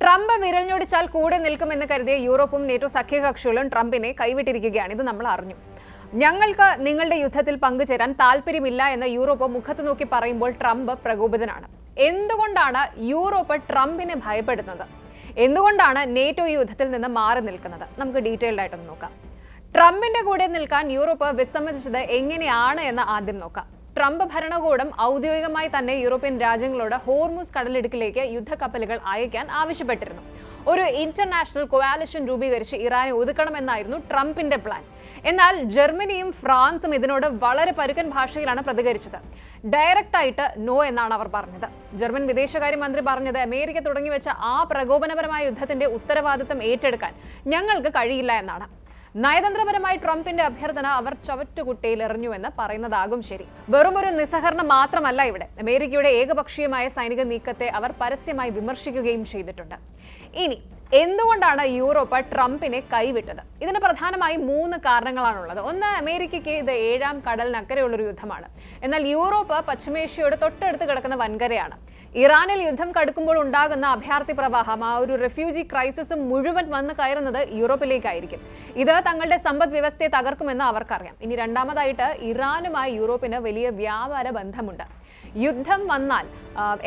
Trump വിരൽഞ്ഞൊടിച്ചാൽ കൂടെ നിൽക്കുമെന്ന് കരുതിയ യൂറോപ്പും നേറ്റോ സഖ്യകക്ഷികളും ട്രംപിനെ കൈവിട്ടിരിക്കുകയാണ്. ഇത് നമ്മൾ അറിഞ്ഞു. ഞങ്ങൾക്ക് നിങ്ങളുടെ യുദ്ധത്തിൽ പങ്കുചേരാൻ താല്പര്യമില്ല എന്ന് യൂറോപ്പ് മുഖത്ത് നോക്കി പറയുമ്പോൾ ട്രംപ് പ്രകോപിതനാണ്. എന്തുകൊണ്ടാണ് യൂറോപ്പ് ട്രംപിനെ ഭയപ്പെടുന്നത്? എന്തുകൊണ്ടാണ് നേറ്റോ ഈ യുദ്ധത്തിൽ നിന്ന് മാറി നിൽക്കുന്നത്? നമുക്ക് ഡീറ്റെയിൽഡ് ആയിട്ടൊന്ന് നോക്കാം. ട്രംപിന്റെ കൂടെ നിൽക്കാൻ യൂറോപ്പ് വിസമ്മതിച്ചത് എങ്ങനെയാണ് എന്ന് ആദ്യം നോക്കാം. ട്രംപ് ഭരണകൂടം ഔദ്യോഗികമായി തന്നെ യൂറോപ്യൻ രാജ്യങ്ങളോട് ഹോർമുസ് കടലിടുക്കിലേക്ക് യുദ്ധക്കപ്പലുകൾ അയക്കാൻ ആവശ്യപ്പെട്ടിരുന്നു. ഒരു ഇന്റർനാഷണൽ കോവാലിഷൻ രൂപീകരിച്ച് ഇറാനെ ഒതുക്കണമെന്നായിരുന്നു ട്രംപിന്റെ പ്ലാൻ. എന്നാൽ ജർമ്മനിയും ഫ്രാൻസും ഇതിനോട് വളരെ പരുക്കൻ ഭാഷയിലാണ് പ്രതികരിച്ചത്. ഡയറക്റ്റ് ആയിട്ട് നോ എന്നാണ് അവർ പറഞ്ഞത്. ജർമ്മൻ വിദേശകാര്യമന്ത്രി പറഞ്ഞത്, അമേരിക്ക തുടങ്ങിവെച്ച ആ പ്രകോപനപരമായ യുദ്ധത്തിന്റെ ഉത്തരവാദിത്തം ഏറ്റെടുക്കാൻ ഞങ്ങൾക്ക് കഴിയില്ല എന്നാണ്. നയതന്ത്രപരമായി ട്രംപിന്റെ അഭ്യർത്ഥന അവർ ചവറ്റുകുട്ടയിൽ എറിഞ്ഞുവെന്ന് പറയുന്നതാകും ശരി. വെറും ഒരു നിസ്സഹരണം മാത്രമല്ല ഇവിടെ. അമേരിക്കയുടെ ഏകപക്ഷീയമായ സൈനിക നീക്കത്തെ അവർ പരസ്യമായി വിമർശിക്കുകയും ചെയ്തിട്ടുണ്ട്. ഇനി എന്തുകൊണ്ടാണ് യൂറോപ്പ് ട്രംപിനെ കൈവിട്ടത്? ഇതിന് പ്രധാനമായും 3 കാരണങ്ങളാണുള്ളത്. ഒന്ന്, അമേരിക്കയ്ക്ക് ഇത് 7ാം കടലിനക്കരെയുള്ളൊരു യുദ്ധമാണ്. എന്നാൽ യൂറോപ്പ് പശ്ചിമേഷ്യയോട് തൊട്ടടുത്ത് കിടക്കുന്ന വൻകരയാണ്. ഇറാനിൽ യുദ്ധം കടുക്കുമ്പോൾ ഉണ്ടാകുന്ന അഭയാർത്ഥി പ്രവാഹം, ആ ഒരു റെഫ്യൂജി ക്രൈസിസും മുഴുവൻ വന്ന് കയറുന്നത് യൂറോപ്പിലേക്കായിരിക്കും. ഇത് തങ്ങളുടെ സമ്പദ് വ്യവസ്ഥയെ തകർക്കുമെന്ന് അവർക്കറിയാം. ഇനി രണ്ടാമതായിട്ട്, ഇറാനുമായി യൂറോപ്പിന് വലിയ വ്യാപാര ബന്ധമുണ്ട്. യുദ്ധം വന്നാൽ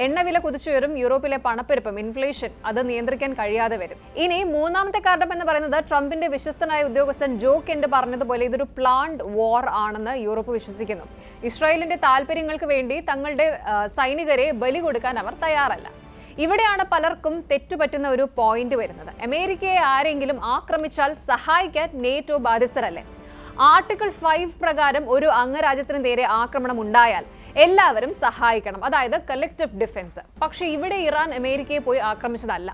എണ്ണവില കുതിച്ചുയരും. യൂറോപ്പിലെ പണപ്പെരുപ്പം, ഇൻഫ്ലേഷൻ, അത് നിയന്ത്രിക്കാൻ കഴിയാതെ വരും. ഇനി മൂന്നാമത്തെ കാരണം എന്ന് പറയുന്നത്, ട്രംപിന്റെ വിശ്വസ്തനായ ഉദ്യോഗസ്ഥൻ ജോ കെന്റ് പറഞ്ഞതുപോലെ ഇതൊരു പ്ലാൻഡ് വാർ ആണെന്ന് യൂറോപ്പ് വിശ്വസിക്കുന്നു. ഇസ്രായേലിന്റെ താല്പര്യങ്ങൾക്ക് വേണ്ടി തങ്ങളുടെ സൈനികരെ ബലി കൊടുക്കാൻ അവർ തയ്യാറല്ല. ഇവിടെയാണ് പലർക്കും തെറ്റുപറ്റുന്ന ഒരു പോയിന്റ് വരുന്നത്. അമേരിക്കയെ ആരെങ്കിലും ആക്രമിച്ചാൽ സഹായിക്കാൻ നേറ്റോ ബാധ്യസ്ഥരല്ലേ? ആർട്ടിക്കിൾ 5 പ്രകാരം ഒരു അംഗരാജ്യത്തിന് നേരെ ആക്രമണം ഉണ്ടായാൽ എല്ലാവരും സഹായിക്കണം, അതായത് കലക്റ്റീവ് ഡിഫൻസ്. പക്ഷേ ഇവിടെ ഇറാൻ അമേരിക്കയെ പോയി ആക്രമിച്ചതല്ല,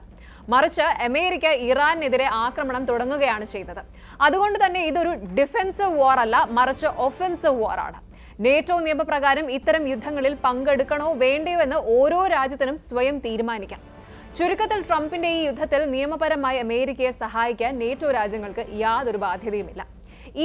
മറിച്ച് അമേരിക്ക ഇറാനെതിരെ ആക്രമണം തുടങ്ങുകയാണ് ചെയ്തത്. അതുകൊണ്ട് തന്നെ ഇതൊരു ഡിഫൻസീവ് വാർ അല്ല, മറിച്ച് ഒഫൻസീവ് വാർ ആണ്. നേറ്റോ നിയമപ്രകാരം ഇത്തരം യുദ്ധങ്ങളിൽ പങ്കെടുക്കണോ വേണ്ടയോ എന്ന് ഓരോ രാജ്യത്തിനും സ്വയം തീരുമാനിക്കാം. ചുരുക്കത്തിൽ, ട്രംപിന്റെ ഈ യുദ്ധത്തിൽ നിയമപരമായി അമേരിക്കയെ സഹായിക്കാൻ നേറ്റോ രാജ്യങ്ങൾക്ക് യാതൊരു ബാധ്യതയുമില്ല.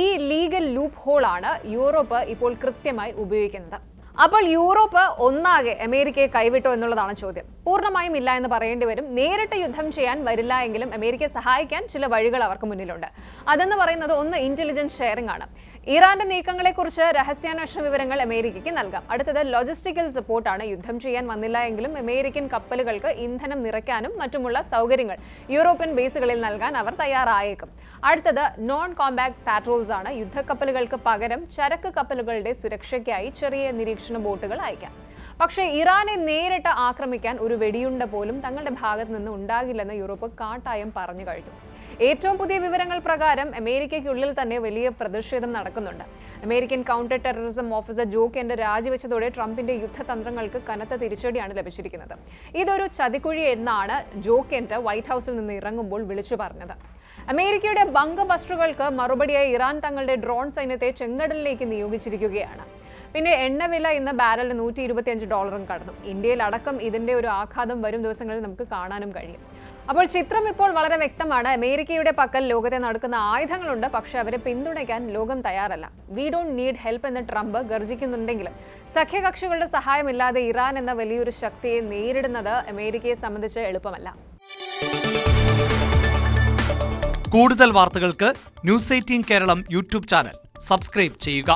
ഈ ലീഗൽ ലൂപ്പ് ഹോൾ ആണ് യൂറോപ്പ് ഇപ്പോൾ കൃത്യമായി ഉപയോഗിക്കുന്നത്. അപ്പോൾ യൂറോപ്പ് ഒന്നാകെ അമേരിക്കയെ കൈവിട്ടോ എന്നുള്ളതാണ് ചോദ്യം. പൂർണ്ണമായും ഇല്ല എന്ന് പറയേണ്ടി വരും. നേരിട്ട് യുദ്ധം ചെയ്യാൻ വരില്ല എങ്കിലും അമേരിക്കയെ സഹായിക്കാൻ ചില വഴികൾ അവർക്ക് മുന്നിലുണ്ട്. അതെന്ന് പറയുന്നത്, ഒന്ന്, ഇന്റലിജൻസ് ഷെയറിംഗ് ആണ്. ഇറാന്റെ നീക്കങ്ങളെക്കുറിച്ച് രഹസ്യാന്വേഷണ വിവരങ്ങൾ അമേരിക്കയ്ക്ക് നൽകാം. അടുത്തത് ലോജിസ്റ്റിക്കൽ സപ്പോർട്ടാണ്. യുദ്ധം ചെയ്യാൻ വന്നില്ല എങ്കിലും അമേരിക്കൻ കപ്പലുകൾക്ക് ഇന്ധനം നിറയ്ക്കാനും മറ്റുമുള്ള സൗകര്യങ്ങൾ യൂറോപ്യൻ ബേസുകളിൽ നൽകാൻ അവർ തയ്യാറായേക്കും. അടുത്തത് നോൺ കോമ്പാക്ട് പാട്രോൾസ് ആണ്. യുദ്ധക്കപ്പലുകൾക്ക് പകരം ചരക്ക് കപ്പലുകളുടെ സുരക്ഷയ്ക്കായി ചെറിയ നിരീക്ഷണ ബോട്ടുകൾ അയക്കാം. പക്ഷേ ഇറാനെ നേരിട്ട് ആക്രമിക്കാൻ ഒരു വെടിയുണ്ട പോലും തങ്ങളുടെ ഭാഗത്ത് നിന്ന് ഉണ്ടാകില്ലെന്ന് യൂറോപ്പ് കാട്ടായം പറഞ്ഞു കഴിഞ്ഞു. ഏറ്റവും പുതിയ വിവരങ്ങൾ പ്രകാരം അമേരിക്കയ്ക്കുള്ളിൽ തന്നെ വലിയ പ്രതിഷേധം നടക്കുന്നുണ്ട്. അമേരിക്കൻ കൗണ്ടർ ടെററിസം ഓഫീസർ ജോ കെന്റ് രാജിവെച്ചതോടെ ട്രംപിന്റെ യുദ്ധതന്ത്രങ്ങൾക്ക് കനത്ത തിരിച്ചടിയാണ് ലഭിച്ചിരിക്കുന്നത്. ഇതൊരു ചതിക്കുഴി എന്നാണ് ജോ കെന്റ് വൈറ്റ് ഹൗസിൽ നിന്ന് ഇറങ്ങുമ്പോൾ വിളിച്ചു പറഞ്ഞത്. അമേരിക്കയുടെ ബങ്കർ ബസ്റ്ററുകൾക്ക് മറുപടിയായി ഇറാൻ തങ്ങളുടെ ഡ്രോൺ സൈന്യത്തെ ചെങ്കടലിലേക്ക് നിയോഗിച്ചിരിക്കുകയാണ്. പിന്നെ എണ്ണവില ഇന്ന് ബാരലിന് $125 കടന്നു. ഇന്ത്യയിൽ അടക്കം ഇതിന്റെ ഒരു ആഘാതം വരും ദിവസങ്ങളിൽ നമുക്ക് കാണാനും കഴിയും. അപ്പോൾ ചിത്രം ഇപ്പോൾ വളരെ വ്യക്തമാണ്. അമേരിക്കയുടെ പക്കൽ ലോകത്തെ നടക്കുന്ന ആയുധങ്ങളുണ്ട്, പക്ഷെ അവരെ പിന്തുണയ്ക്കാൻ ലോകം തയ്യാറല്ല. വി ഡോണ്ട് നീഡ് ഹെൽപ്പ് എന്ന് ട്രംപ് ഗർജിക്കുന്നുണ്ടെങ്കിലും സഖ്യകക്ഷികളുടെ സഹായമില്ലാതെ ഇറാൻ എന്ന വലിയൊരു ശക്തിയെ നേരിടുന്നത് അമേരിക്കയെ സംബന്ധിച്ച് എളുപ്പമല്ല. കൂടുതൽ വാർത്തകൾക്ക് News 18 Keralam YouTube channel subscribe ചെയ്യുക.